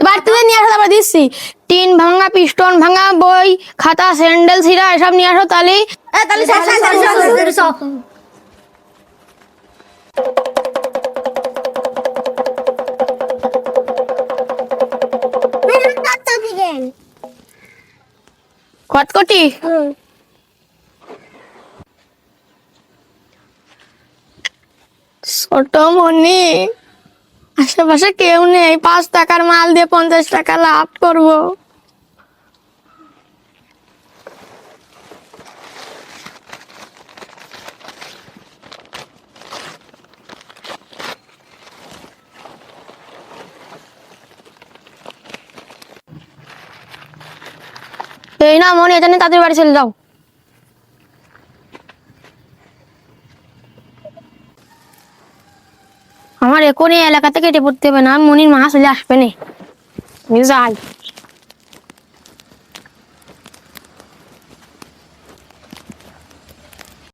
বাড়ি থেকে নিয়ে আসো, তারপর দিচ্ছি। টিন ভাঙা, পিস্টন ভাঙা, বই খাতা স্যান্ডেল ছিঁড়া এসব নিয়ে আসো। তাহলে কটকটি ছোট মনি, আশেপাশে কেউ নেই, 5 টাকার মাল দিয়ে 50 টাকা লাভ করবো। এই না মনি, এটা নিয়ে তাদের বাড়ি চলে যাও। আমার এখনই এলাকাতে কেটে পড়তে হবে, না মনির মা চলে আসবে না। যাই।